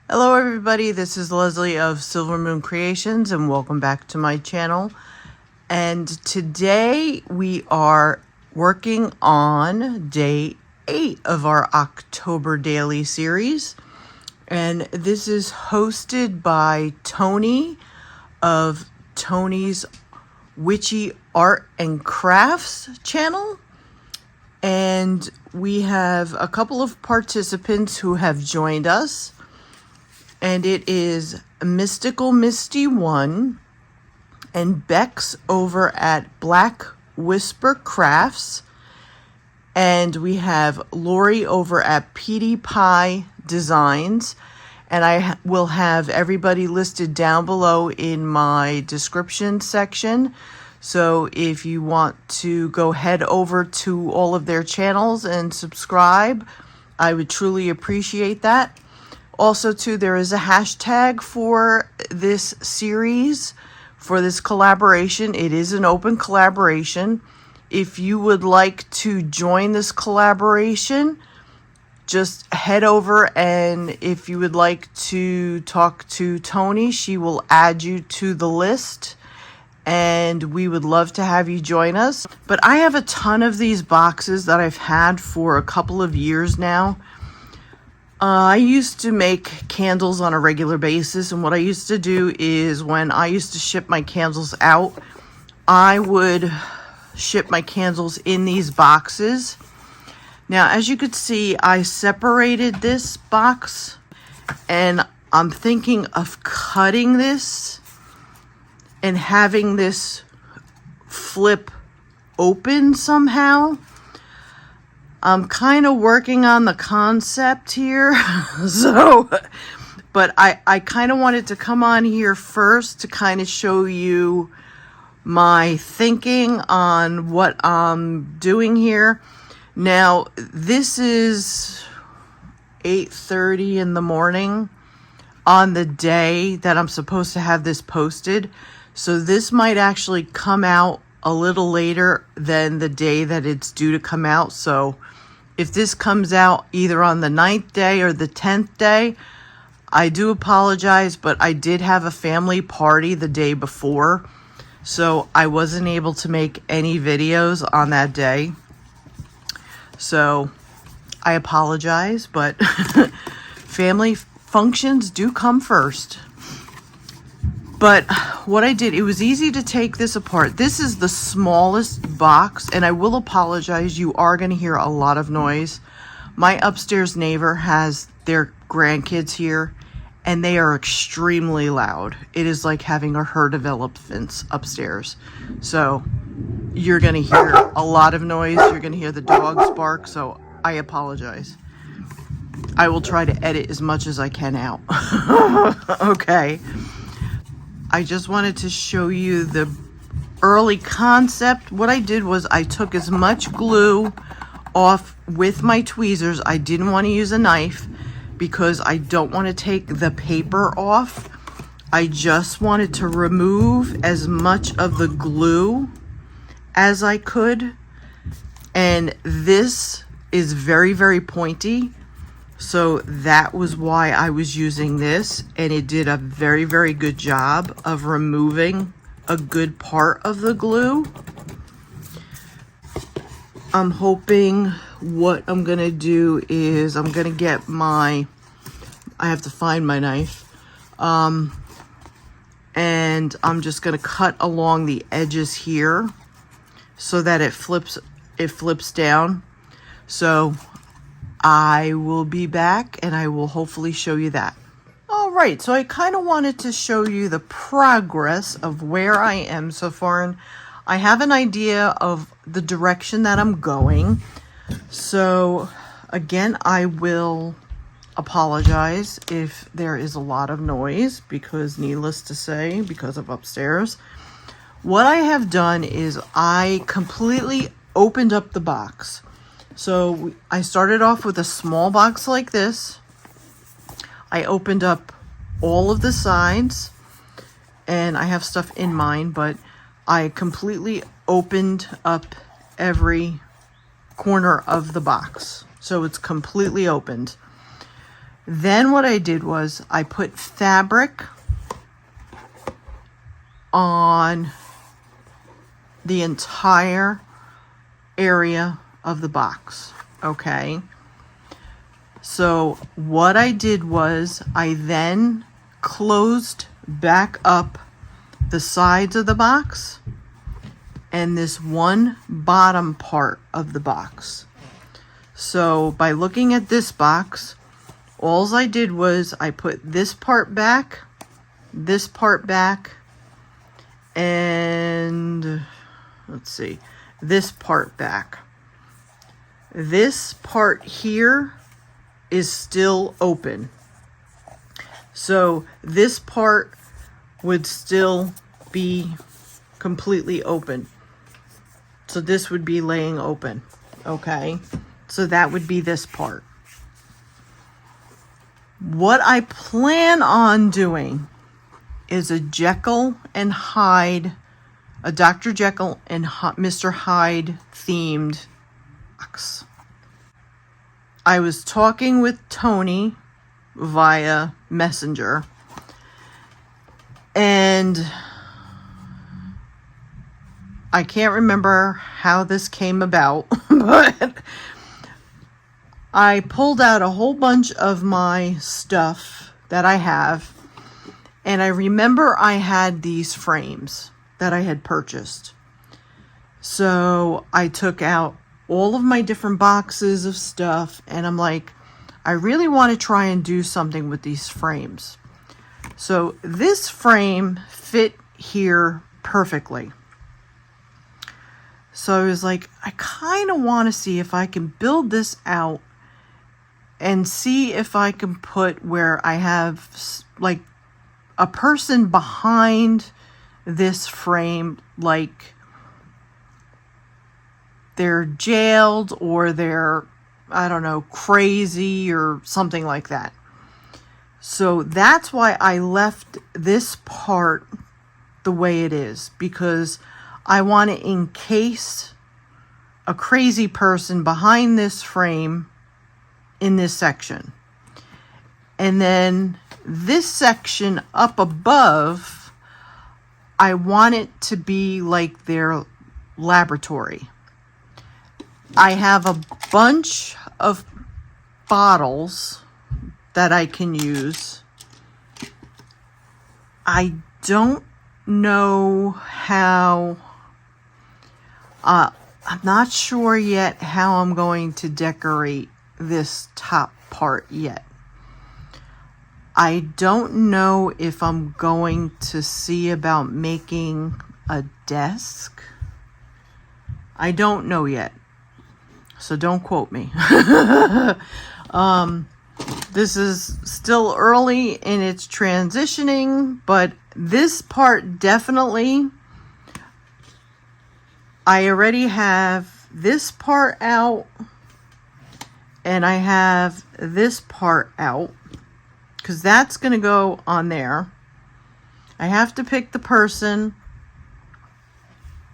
Hello everybody, this is Leslie of Silver Moon Creations and welcome back to my channel. And today we are working on day 8 of our October daily series. And this is hosted by Tony of Tony's Witchy Art and Crafts channel. And we have a couple of participants who have joined us. And it is Mystical Misty 1 and Bex over at Black Whisper Crafts. And we have Lori over at PD Pie Designs. And I will have everybody listed down below in my description section. So if you want to go head over to all of their channels and subscribe, I would truly appreciate that. Also, too, there is a hashtag for this series, for this collaboration. It is an open collaboration. If you would like to join this collaboration, just head over, and if you would like to talk to Tony, she will add you to the list, and we would love to have you join us. But I have a ton of these boxes that I've had for a couple of years now. I used to make candles on a regular basis, and what I used to do is when I used to ship my candles out, I would ship my candles in these boxes. Now, as you could see, I separated this box, and I'm thinking of cutting this and having this flip open somehow. I'm kind of working on the concept here, but I kind of wanted to come on here first to kind of show you my thinking on what I'm doing here. Now, this is 8:30 in the morning on the day that I'm supposed to have this posted, so this might actually come out a little later than the day that it's due to come out. So if this comes out either on the 9th day or the 10th day, I do apologize, but I did have a family party the day before, so I wasn't able to make any videos on that day. So I apologize, but family functions do come first. But what I did, it was easy to take this apart. This is the smallest box, and I will apologize. You are going to hear a lot of noise. My upstairs neighbor has their grandkids here, and they are extremely loud. It is like having a herd of elephants upstairs. So you're going to hear a lot of noise. You're going to hear the dogs bark, so I apologize. I will try to edit as much as I can out. Okay. I just wanted to show you the early concept. What I did was I took as much glue off with my tweezers. I didn't want to use a knife because I don't want to take the paper off. I just wanted to remove as much of the glue as I could. And this is very, very pointy. So that was why I was using this, and it did a very, very good job of removing a good part of the glue. I'm hoping what I'm going to do is I'm going to get I have to find my knife, and I'm just going to cut along the edges here so that it flips down. So I will be back and I will hopefully show you that. All right, so I kind of wanted to show you the progress of where I am so far, and I have an idea of the direction that I'm going. So again, I will apologize if there is a lot of noise, because needless to say, because of upstairs. What I have done is I completely opened up the box. So I started off with a small box like this. I opened up all of the sides, and I have stuff in mine, but I completely opened up every corner of the box. So it's completely opened. Then what I did was I put fabric on the entire area of the box, okay? So what I did was I then closed back up the sides of the box and this one bottom part of the box. So by looking at this box, all I did was I put this part back, and let's see, this part back. This part here is still open. So this part would still be completely open. So this would be laying open, okay? So that would be this part. What I plan on doing is a Jekyll and Hyde, a Dr. Jekyll and Mr. Hyde themed box. I was talking with Tony via Messenger, and I can't remember how this came about, but I pulled out a whole bunch of my stuff that I have, and I remember I had these frames that I had purchased. So I took out all of my different boxes of stuff, and I'm like, I really want to try and do something with these frames. So this frame fit here perfectly. So I was like, I kind of want to see if I can build this out and see if I can put where I have like a person behind this frame, like they're jailed or they're, I don't know, crazy or something like that. So that's why I left this part the way it is, because I want to encase a crazy person behind this frame in this section. And then this section up above, I want it to be like their laboratory. I have a bunch of bottles that I can use. I don't know how, I'm not sure yet how I'm going to decorate this top part yet. I don't know if I'm going to see about making a desk. I don't know yet. So don't quote me. This is still early in its transitioning, but this part definitely, I already have this part out and I have this part out because that's going to go on there. I have to pick the person,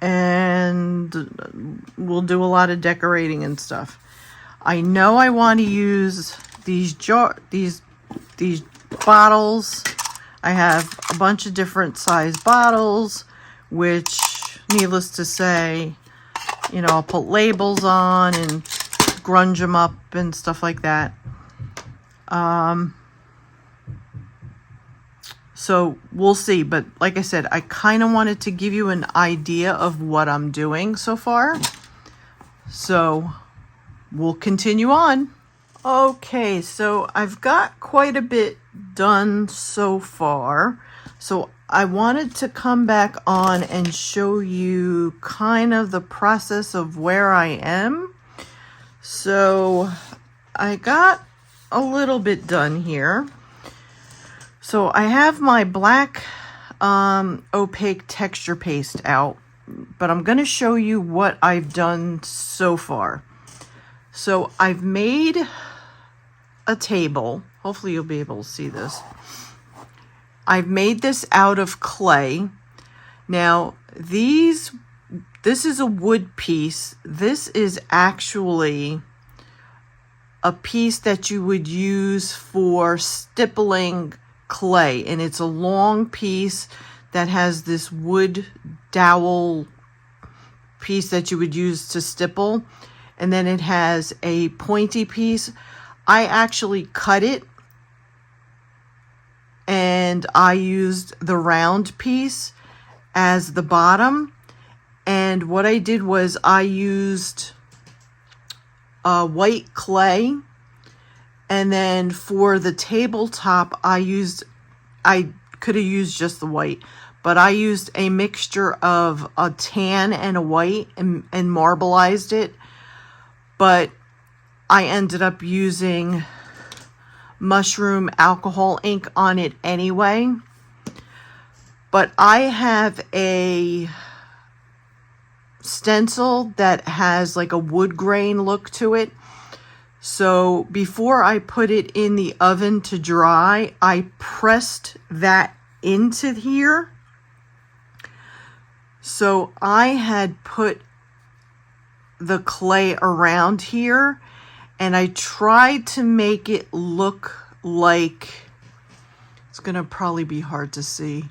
and we'll do a lot of decorating and stuff. I know I want to use these bottles. I have a bunch of different size bottles, which, needless to say, you know, I'll put labels on and grunge them up and stuff like that. So we'll see. But like I said, I kind of wanted to give you an idea of what I'm doing so far. So we'll continue on. Okay, so I've got quite a bit done so far. So I wanted to come back on and show you kind of the process of where I am. So I got a little bit done here. So I have my black opaque texture paste out, but I'm going to show you what I've done so far. So I've made a table. Hopefully you'll be able to see this. I've made this out of clay. Now this is a wood piece. This is actually a piece that you would use for stippling clay, and it's a long piece that has this wood dowel piece that you would use to stipple, and then it has a pointy piece. I actually cut it and I used the round piece as the bottom, and what I did was I used white clay, and then for the tabletop I could have used just the white, but I used a mixture of a tan and a white and marbleized it, but I ended up using mushroom alcohol ink on it anyway. But I have a stencil that has like a wood grain look to it. So before I put it in the oven to dry, I pressed that into here. So I had put the clay around here, and I tried to make it look like, it's gonna probably be hard to see.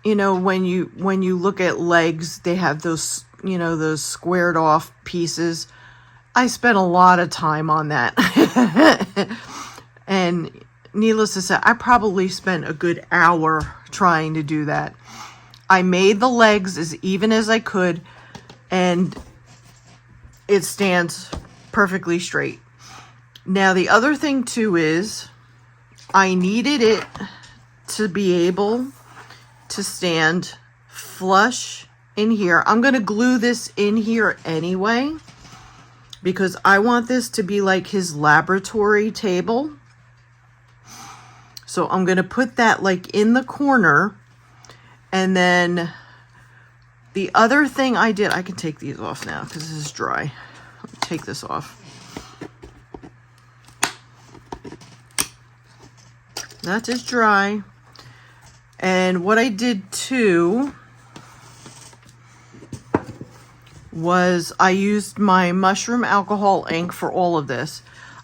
You know, when you look at legs, they have those, you know, those squared off pieces. I spent a lot of time on that. And needless to say, I probably spent a good hour trying to do that. I made the legs as even as I could, and it stands perfectly straight. Now, the other thing too is I needed it to be able to stand flush in here. I'm going to glue this in here anyway, because I want this to be like his laboratory table. So I'm going to put that like in the corner. And then the other thing I did, I can take these off now because this is dry. Take this off. That is dry. And what I did too was I used my mushroom alcohol ink for all of this.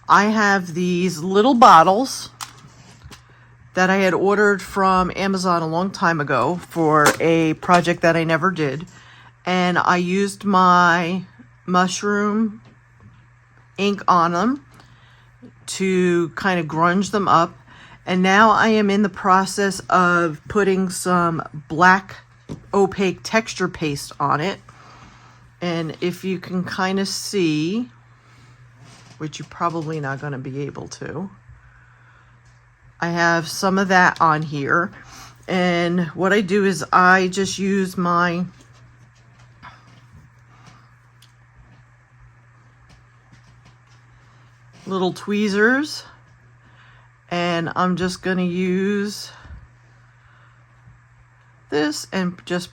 I have these little bottles that I had ordered from Amazon a long time ago for a project that I never did. And I used my mushroom ink on them to kind of grunge them up. And now I am in the process of putting some black opaque texture paste on it. And if you can kind of see, which you're probably not going to be able to, I have some of that on here. And what I do is I just use my little tweezers, and I'm just going to use this and just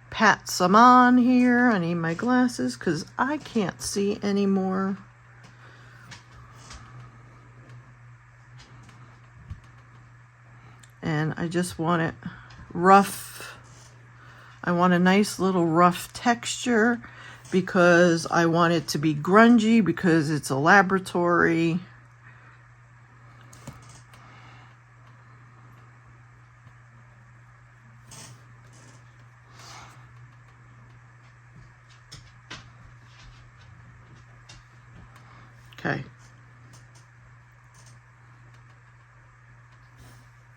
pat some on here. I need my glasses because I can't see anymore. And I just want it rough. I want a nice little rough texture because I want it to be grungy because it's a laboratory. Okay.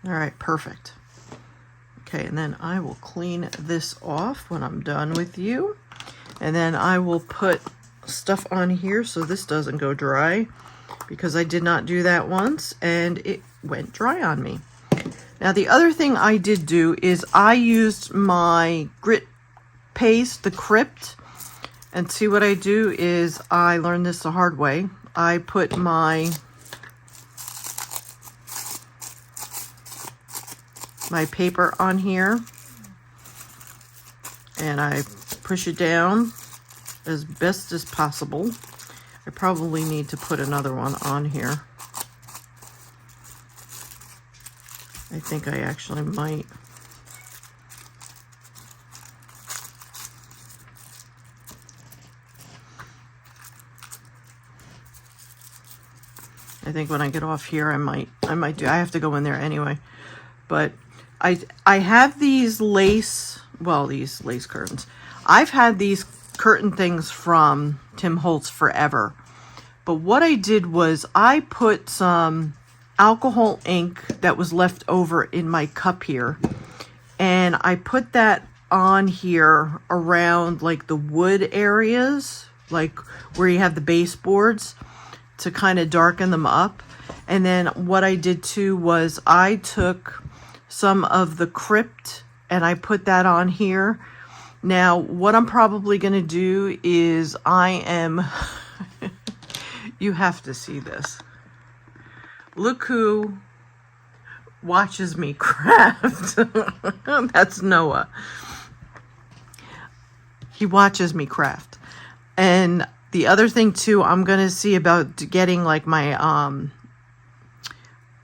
All right, perfect. Okay, and then I will clean this off when I'm done with you. And then I will put stuff on here so this doesn't go dry, because I did not do that once and it went dry on me. Now, the other thing I did do is I used my grit paste, the Crypt, and see what I do is I learned this the hard way. I put my paper on here and I push it down as best as possible. I probably need to put another one on here. I think I actually might. I think when I get off here, I might do. I have to go in there anyway. But I have these lace curtains. I've had these curtain things from Tim Holtz forever. But what I did was I put some alcohol ink that was left over in my cup here. And I put that on here around like the wood areas, like where you have the baseboards, to kind of darken them up. And then what I did too was I took some of the crypt and I put that on here. Now, what I'm probably going to do is you have to see this. Look who watches me craft. That's Noah. He watches me craft. And the other thing too, I'm going to see about getting like my,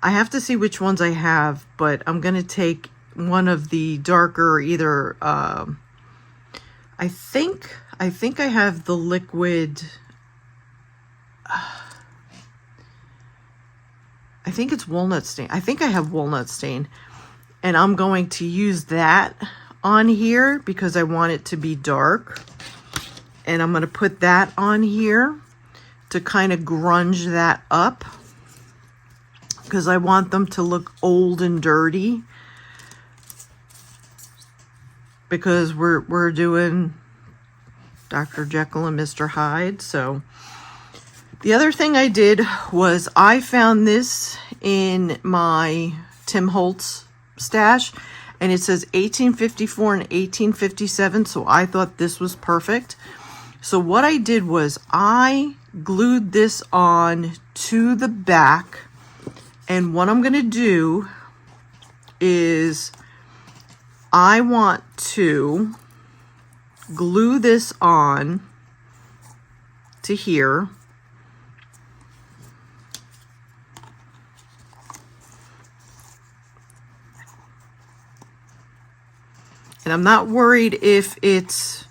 I have to see which ones I have, but I'm going to take one of the darker, either, I think I have the liquid, I think it's walnut stain. I think I have walnut stain, and I'm going to use that on here because I want it to be dark. And I'm going to put that on here to kind of grunge that up because I want them to look old and dirty, because we're doing Dr. Jekyll and Mr. Hyde. So the other thing I did was I found this in my Tim Holtz stash, and it says 1854 and 1857, so I thought this was perfect. So what I did was I glued this on to the back, and what I'm going to do is I want to glue this on to here. And I'm not worried if it's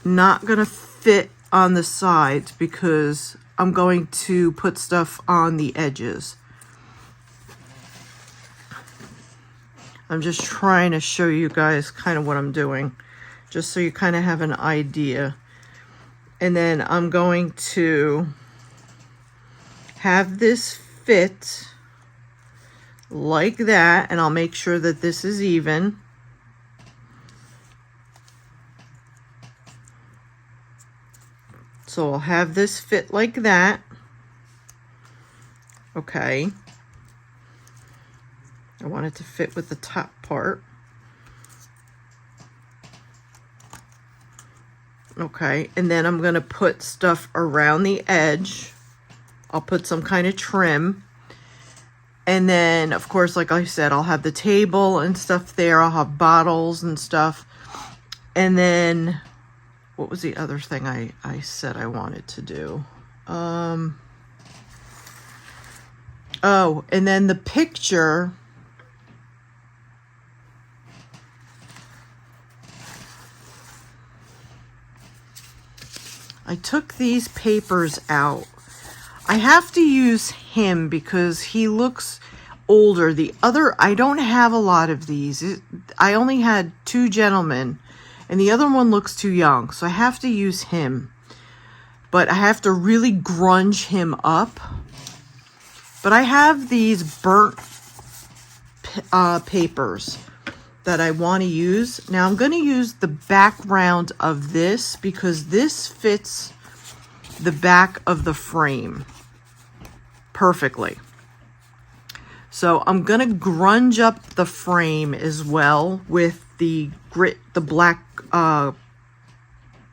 not going to fit on the sides because I'm going to put stuff on the edges. I'm just trying to show you guys kind of what I'm doing, just so you kind of have an idea. And then I'm going to have this fit like that, and I'll make sure that this is even. So I'll have this fit like that. Okay. I want it to fit with the top part. Okay, and then I'm going to put stuff around the edge. I'll put some kind of trim. And then, of course, like I said, I'll have the table and stuff there. I'll have bottles and stuff. And then, what was the other thing I said I wanted to do? Oh, and then the picture. I took these papers out. I have to use him because he looks older. The other, I don't have a lot of these. I only had 2 gentlemen, and the other one looks too young, so I have to use him. But I have to really grunge him up. But I have these burnt papers that I want to use. Now I'm going to use the background of this because this fits the back of the frame perfectly. So I'm going to grunge up the frame as well with the black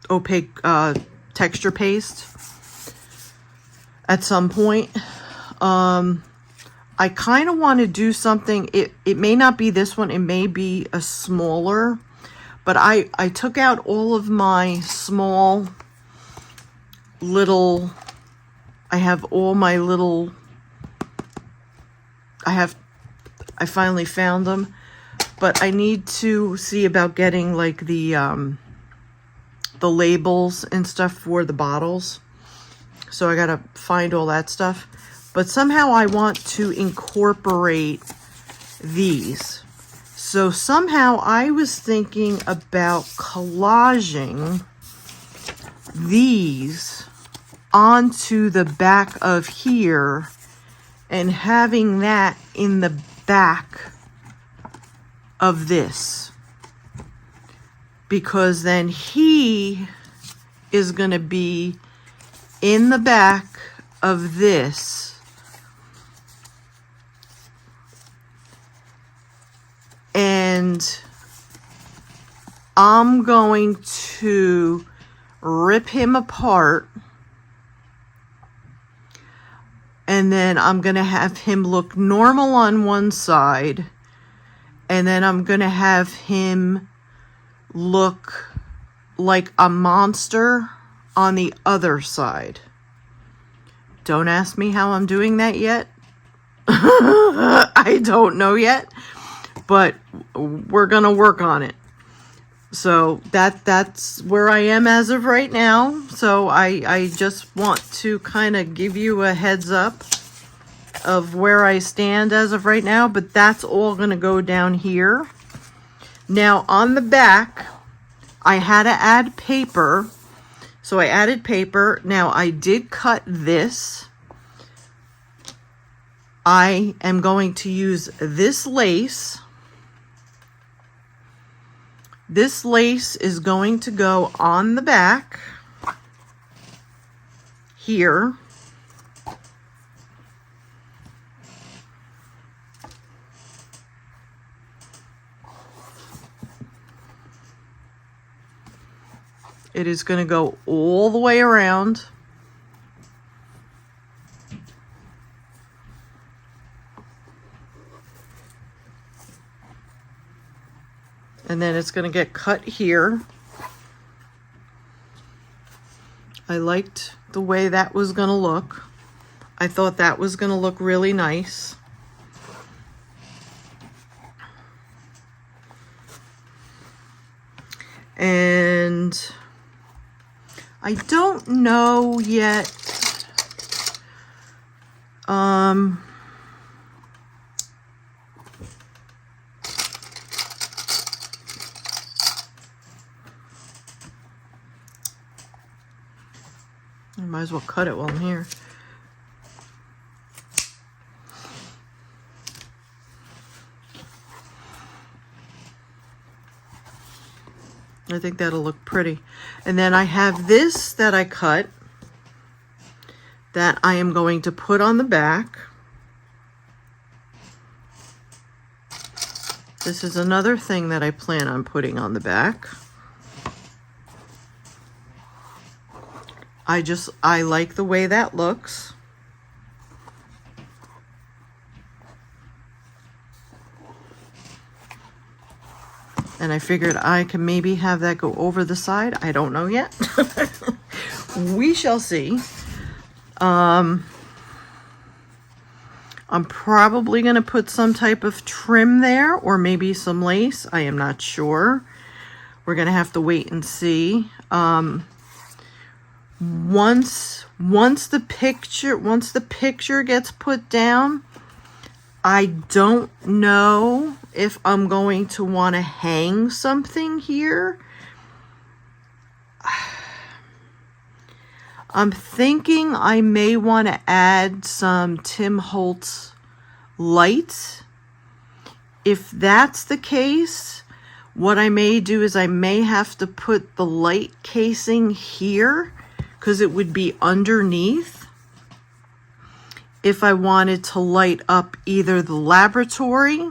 opaque texture paste at some point. I kind of want to do something. It may not be this one. It may be a smaller. But I took out all of my small little... I have all my little... I finally found them. But I need to see about getting like the labels and stuff for the bottles. So I gotta find all that stuff. But somehow I want to incorporate these. So somehow I was thinking about collaging these onto the back of here and having that in the back of this. Because then he is going to be in the back of this. And I'm going to rip him apart. And then I'm going to have him look normal on one side. And then I'm going to have him look like a monster on the other side. Don't ask me how I'm doing that yet. I don't know yet. But we're going to work on it. So that's where I am as of right now. So I just want to kind of give you a heads up of where I stand as of right now. But that's all going to go down here. Now on the back, I had to add paper. So I added paper. Now I did cut this. I am going to use this lace. This lace is going to go on the back here. It is going to go all the way around. And then it's going to get cut here. I liked the way that was going to look. I thought that was going to look really nice. And I don't know yet. I might as well cut it while I'm here. I think that'll look pretty. And then I have this that I cut that I am going to put on the back. This is another thing that I plan on putting on the back. I like the way that looks. And I figured I can maybe have that go over the side. I don't know yet. We shall see. I'm probably going to put some type of trim there or maybe some lace. I am not sure. We're going to have to wait and see. Once the picture gets put down, I don't know if I'm going to want to hang something here. I'm thinking I may want to add some Tim Holtz lights. If that's the case, what I may do is I may have to put the light casing here because it would be underneath. If I wanted to light up either the laboratory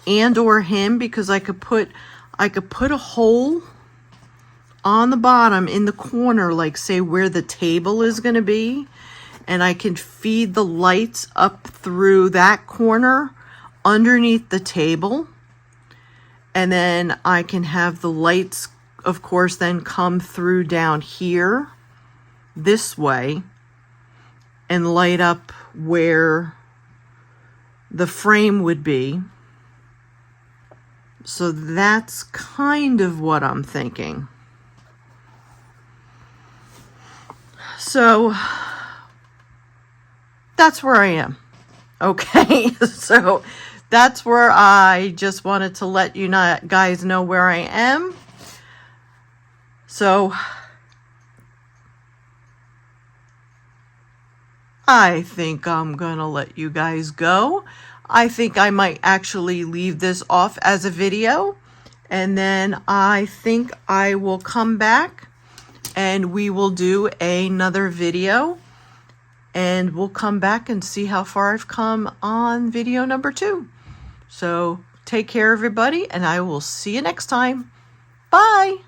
and or him, because I could put a hole on the bottom in the corner, like say where the table is going to be, and I can feed the lights up through that corner underneath the table. And then I can have the lights, of course, then come through down here this way and light up where the frame would be. So that's kind of what I'm thinking. So that's where I am. Okay, so that's where I just wanted to let you guys know where I am. So I think I'm gonna let you guys go. I think I might actually leave this off as a video, and then I think I will come back and we will do another video, and we'll come back and see how far I've come on video number 2. So take care, everybody, and I will see you next time. Bye.